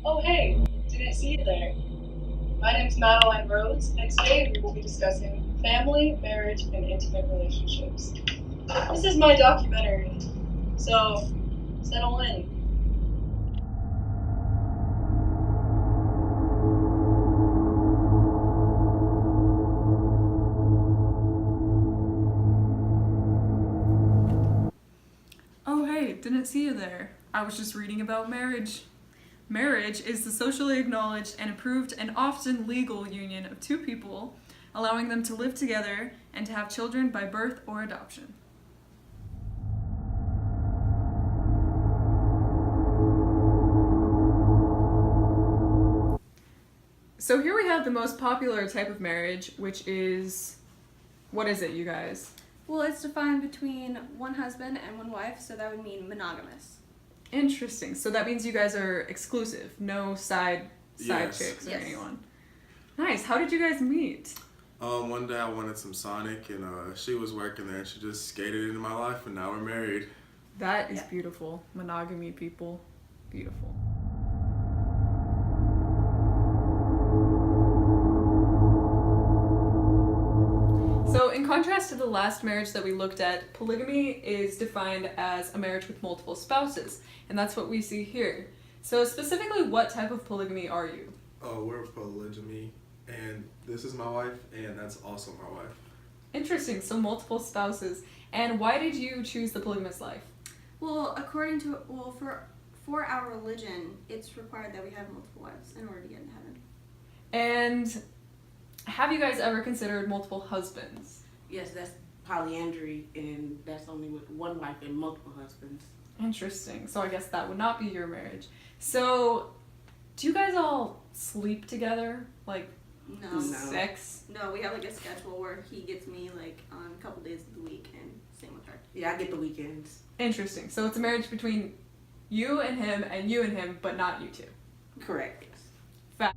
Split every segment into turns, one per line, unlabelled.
Oh, hey, didn't see you there. My name's Madeline Rhodes, and today we will be discussing family, marriage, and intimate relationships. This is my documentary, so settle in.
Oh, hey, didn't see you there. I was just reading about marriage. Marriage is the socially acknowledged and approved and often legal union of two people, allowing them to live together and to have children by birth or adoption. So here we have the most popular type of marriage, which is. What is it, you guys?
Well, it's defined between one husband and one wife, so that would mean monogamous.
Interesting. So that means you guys are exclusive, no side
Yes.
chicks or
Yes.
anyone. Nice. How did you guys meet?
One day I wanted some Sonic, and she was working there, and she just skated into my life, and now we're married.
That is
Yeah.
beautiful. Monogamy, people. Beautiful. So, in contrast to the last marriage that we looked at, polygamy is defined as a marriage with multiple spouses, and that's what we see here. So, specifically, what type of polygamy are you?
Oh, we're polygamy, and this is my wife, and that's also my wife.
Interesting. So, multiple spouses. And why did you choose the polygamous life?
Well, for our religion, it's required that we have multiple wives in order to get into heaven.
And have you guys ever considered multiple husbands?
Yes, that's polyandry, and that's only with one wife and multiple husbands.
Interesting. So I guess that would not be your marriage. So, do you guys all sleep together? Like,
No.
sex?
No, we have like a schedule where he gets me like on a couple days of the week, and same with her.
Yeah, I get the weekends.
Interesting. So it's a marriage between you and him, but not you two.
Correct. Yes.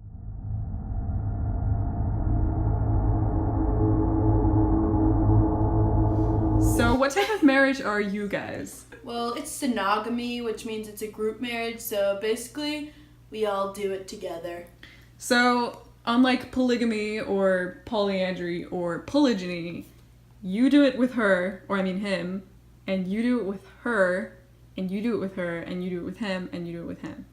So what type of marriage are you guys?
Well, it's synogamy, which means it's a group marriage, so basically, we all do it together.
So, unlike polygamy or polyandry or polygyny, you do it with her, or I mean him, and you do it with her, and you do it with her, and you do it with him, and you do it with him.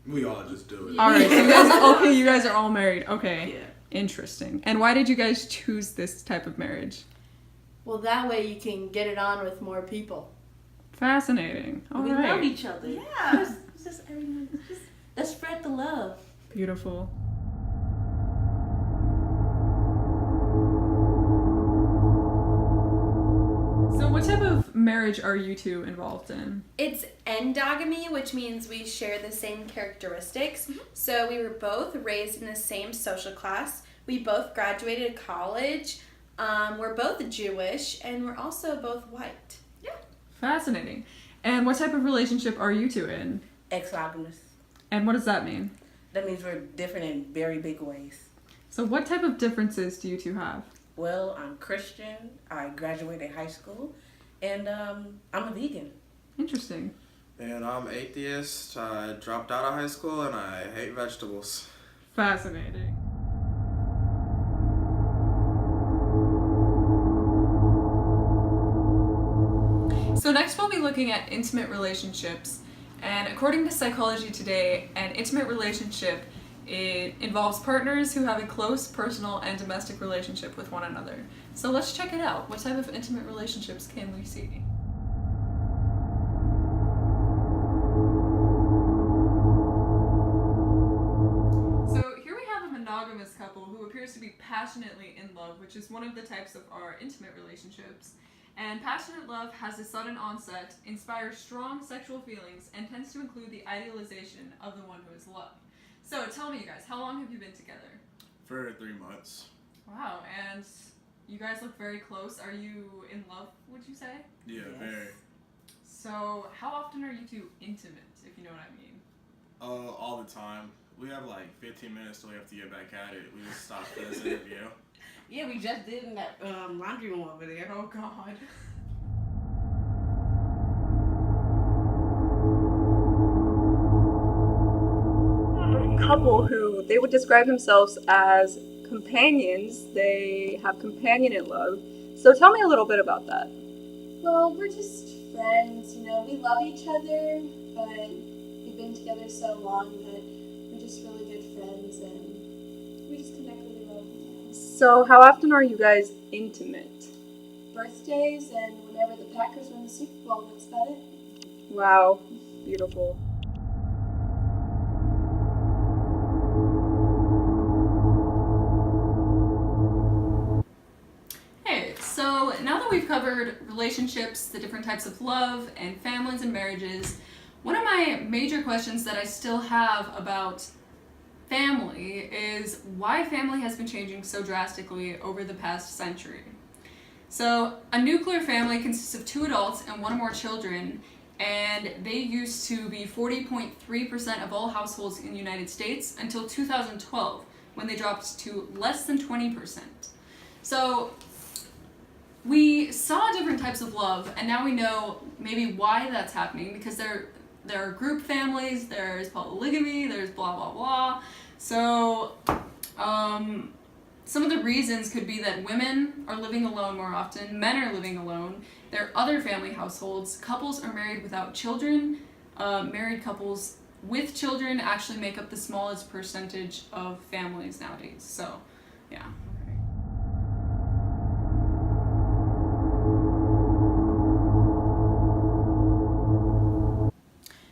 We all just do it.
Alright, so you guys are all married. Okay.
Yeah.
Interesting. And why did you guys choose this type of marriage?
Well, that way you can get it on with more people.
Fascinating.
We love
Alright.
each other.
Yeah.
Just everyone. Let's spread the love.
Beautiful. So what type of marriage are you two involved in?
It's endogamy, which means we share the same characteristics. So we were both raised in the same social class. We both graduated college. We're both Jewish, and we're also both white.
Fascinating. And what type of relationship are you two in?
Exogamous.
And what does that mean?
That means we're different in very big ways.
So what type of differences do you two have?
Well, I'm Christian. I graduated high school, and I'm a vegan.
Interesting.
And I'm atheist. I dropped out of high school, and I hate vegetables.
Fascinating. So next we'll be looking at intimate relationships. And according to Psychology Today, an intimate relationship it involves partners who have a close personal and domestic relationship with one another. So let's check it out. What type of intimate relationships can we see? So here we have a monogamous couple who appears to be passionately in love, which is one of the types of our intimate relationships. And passionate love has a sudden onset, inspires strong sexual feelings, and tends to include the idealization of the one who is loved. So tell me, you guys, how long have you been together?
For 3 months.
Wow, and you guys look very close. Are you in love, would you say?
Yeah,
Yes.
very.
So how often are you two intimate, if you know what I mean?
All the time. We have like 15 minutes till we have to get back at it. We just stopped for this interview.
Yeah, we just did in that laundry room over there.
Oh God.
couple who they would describe themselves as companions. They have companionate love. So tell me a little bit about that.
Well, we're just friends, you know. We love each other, but we've been together so long that we're just really good friends and we just connect really well.
So how often are you guys intimate?
Birthdays and whenever the Packers win the Super Bowl, that's about it.
Wow, beautiful.
Hey, so now that we've covered relationships, the different types of love, and families and marriages, one of my major questions that I still have about family is why family has been changing so drastically over the past century. So, a nuclear family consists of 2 adults and 1 or more children, and they used to be 40.3% of all households in the United States until 2012, when they dropped to less than 20%. So, we saw different types of love, and now we know maybe why that's happening, because there are group families, there's polygamy, there's blah blah blah. So some of the reasons could be that women are living alone more often, men are living alone, there are other family households, couples are married without children, married couples with children actually make up the smallest percentage of families nowadays. So yeah.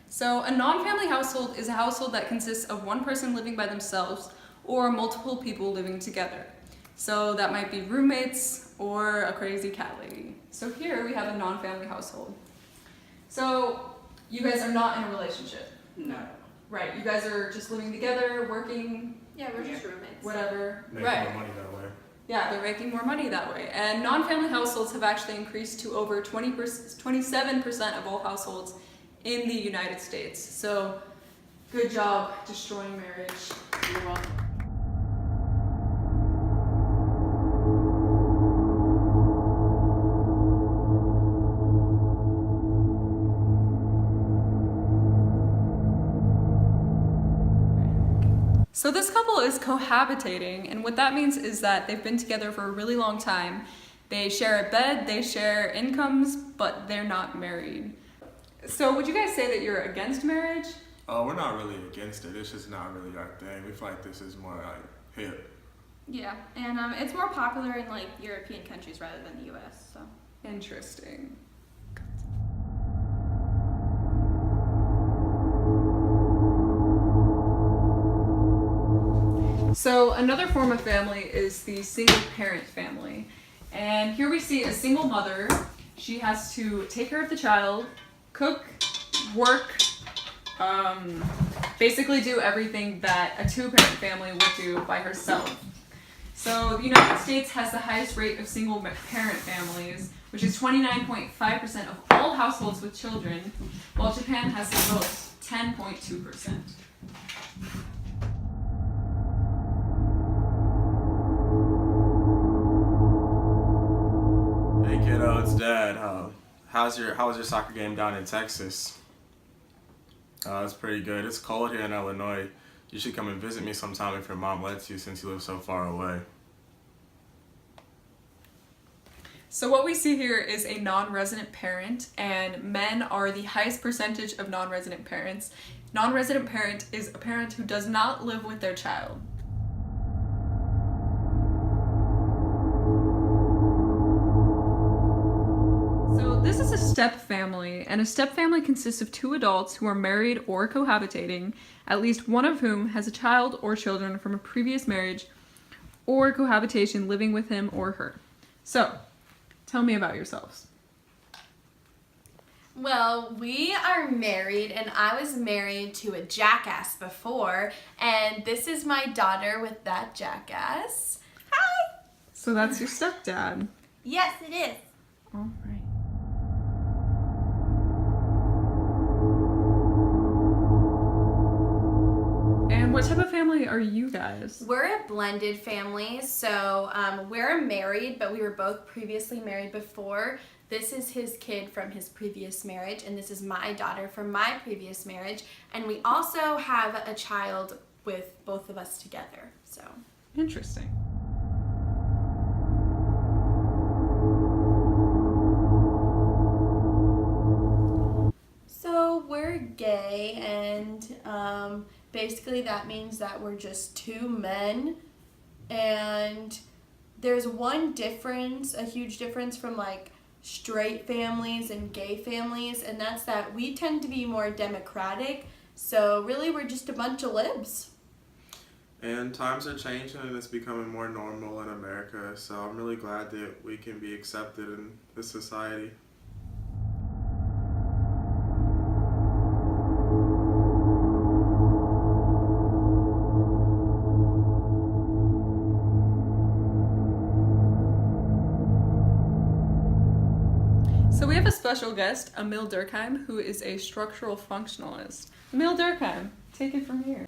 So a non-family household is a household that consists of 1 person living by themselves or multiple people living together. So that might be roommates or a crazy cat lady. So here we have a non-family household. So you guys are not in a relationship.
No.
Right, you guys are just living together, working,
Yeah, we're just roommates.
whatever.
Make
Right.
more money that way.
Yeah, they're making more money that way. And non-family households have actually increased to over 27% of all households in the United States. So, good job destroying marriage. You're welcome. So this couple is cohabitating, and what that means is that they've been together for a really long time. They share a bed, they share incomes, but they're not married. So would you guys say that you're against marriage?
We're not really against it. It's just not really our thing. We feel like this is more like hip.
Yeah, and it's more popular in like European countries rather than the U.S. So
Interesting. So another form of family is the single parent family. And here we see a single mother. She has to take care of the child, cook, work, basically do everything that a 2-parent family would do by herself. So the United States has the highest rate of single parent families, which is 29.5% of all households with children, while Japan has the most, 10.2%.
Hey kiddo, it's Dad. How was your soccer game down in Texas? It's pretty good. It's cold here in Illinois. You should come and visit me sometime if your mom lets you, since you live so far away.
So what we see here is a non-resident parent, and men are the highest percentage of non-resident parents. Non-resident parent is a parent who does not live with their child. So this is a step family, and a step family consists of 2 adults who are married or cohabitating, at least one of whom has a child or children from a previous marriage or cohabitation living with him or her. So, tell me about yourselves.
Well, we are married, and I was married to a jackass before, and this is my daughter with that jackass. Hi!
So that's your stepdad.
Yes, it is.
All right. And what type of family are you guys?
We're a blended family, so we're married, but we were both previously married before. This is his kid from his previous marriage, and this is my daughter from my previous marriage. And we also have a child with both of us together. So
Interesting.
we're gay, and basically that means that we're just two men, and there's one difference, a huge difference from like straight families and gay families, and that's that we tend to be more democratic, so really we're just a bunch of libs.
And times are changing and it's becoming more normal in America, so I'm really glad that we can be accepted in this society.
So we have a special guest, Emil Durkheim, who is a structural functionalist. Emil Durkheim, take it from here.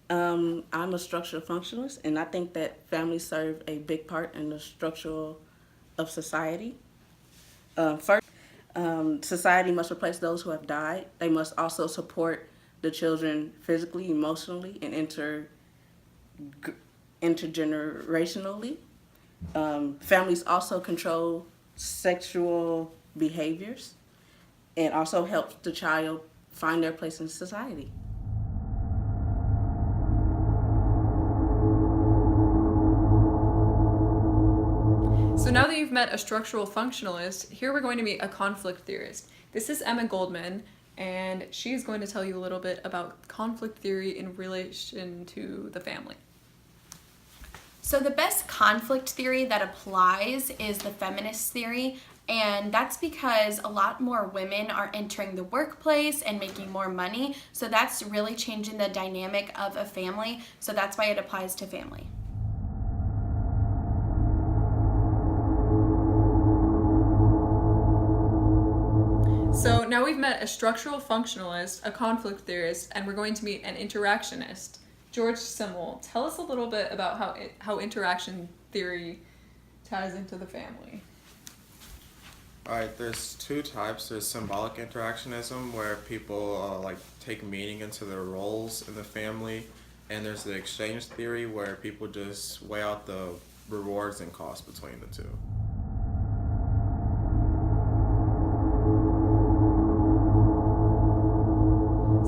I'm a structural functionalist, and I think that families serve a big part in the structure of society. First, society must replace those who have died. They must also support the children physically, emotionally, and intergenerationally. Families also control sexual behaviors and also help the child find their place in society.
So now that you've met a structural functionalist, here we're going to meet a conflict theorist. This is Emma Goldman, and she's going to tell you a little bit about conflict theory in relation to the family.
So the best conflict theory that applies is the feminist theory, and that's because a lot more women are entering the workplace and making more money, so that's really changing the dynamic of a family, so that's why it applies to family.
So now we've met a structural functionalist, a conflict theorist, and we're going to meet an interactionist. George Simmel, tell us a little bit about how interaction theory ties into the family.
Alright, there's two types. There's symbolic interactionism, where people take meaning into their roles in the family, and there's the exchange theory, where people just weigh out the rewards and costs between the two.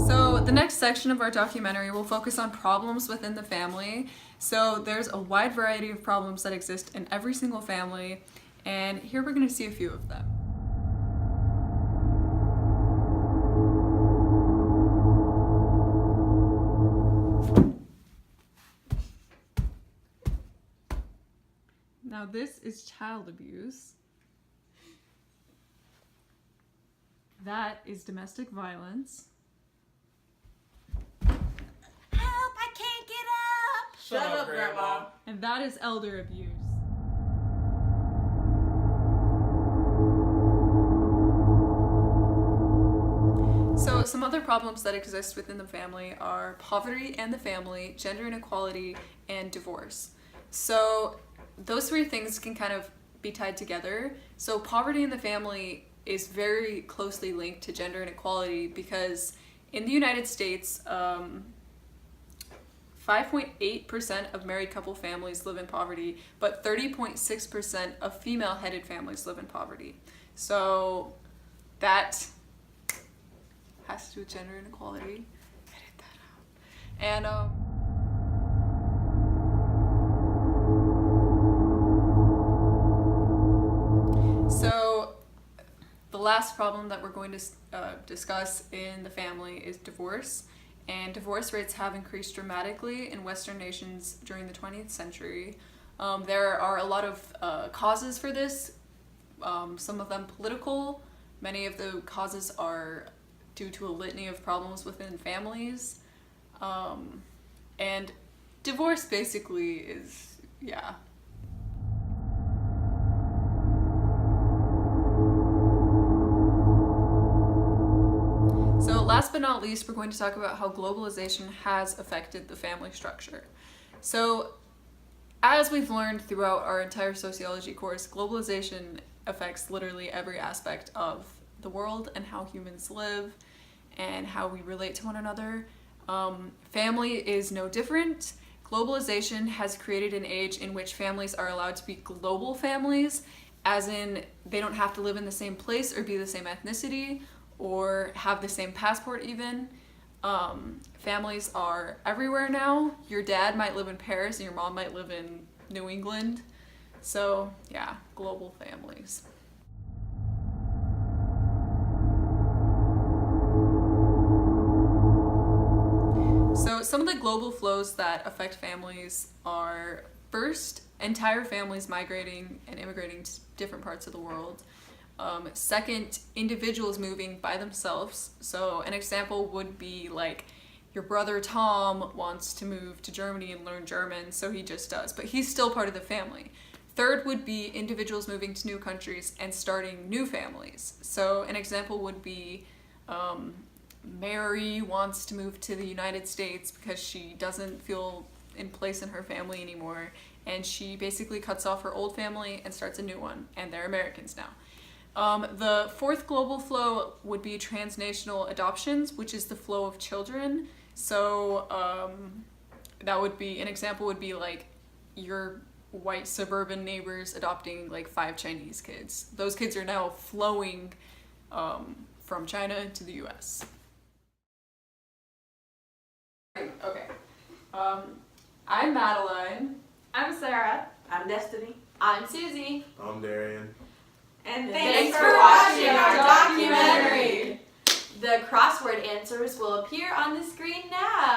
So the next section of our documentary will focus on problems within the family. So there's a wide variety of problems that exist in every single family, and here we're going to see a few of them. Now this is child abuse. That is domestic violence.
Help, I can't get up!
Shut up, Grandma.
And that is elder abuse. So some other problems that exist within the family are poverty and the family, gender inequality, and divorce. So those three things can kind of be tied together. So poverty in the family is very closely linked to gender inequality because in the United States, 5.8% of married couple families live in poverty, but 30.6% of female-headed families live in poverty. So that has to do with gender inequality. Edit that out. And so the last problem that we're going to discuss in the family is divorce. And divorce rates have increased dramatically in Western nations during the 20th century. There are a lot of causes for this, some of them political. Many of the causes are due to a litany of problems within families. And divorce basically is, yeah. So last but not least, we're going to talk about how globalization has affected the family structure. So as we've learned throughout our entire sociology course, globalization affects literally every aspect of the world and how humans live and how we relate to one another. Family is no different. Globalization has created an age in which families are allowed to be global families, as in they don't have to live in the same place or be the same ethnicity or have the same passport even. Families are everywhere now. Your dad might live in Paris and your mom might live in New England. So yeah, global families. So some of the global flows that affect families are, first, entire families migrating and immigrating to different parts of the world. Second, individuals moving by themselves. So an example would be like your brother Tom wants to move to Germany and learn German, so he just does, but he's still part of the family. Third would be individuals moving to new countries and starting new families. So an example would be Mary wants to move to the United States because she doesn't feel in place in her family anymore, and she basically cuts off her old family and starts a new one, and they're Americans now. The fourth global flow would be transnational adoptions, which is the flow of children. So that would be, an example would be like your white suburban neighbors adopting like 5 Chinese kids. Those kids are now flowing from China to the US. Okay. I'm Madeline.
I'm Sarah.
I'm Destiny.
I'm Susie.
I'm Darian.
And
thanks for watching our documentary.
The crossword answers will appear on the screen now.